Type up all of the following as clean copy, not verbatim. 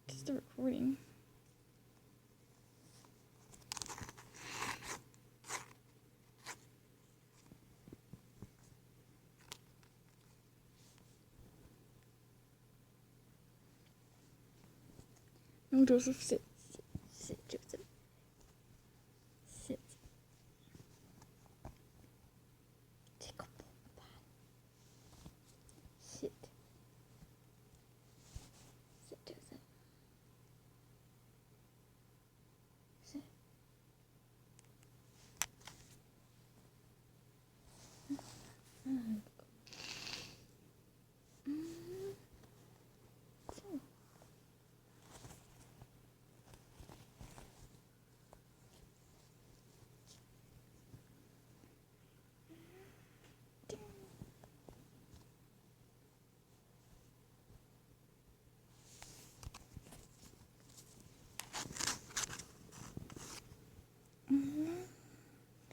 It's the recording. No, Joseph, sit. Sit, Joseph. Sit. Take a bath. Sit. Sit, Joseph. Sit.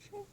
Sure.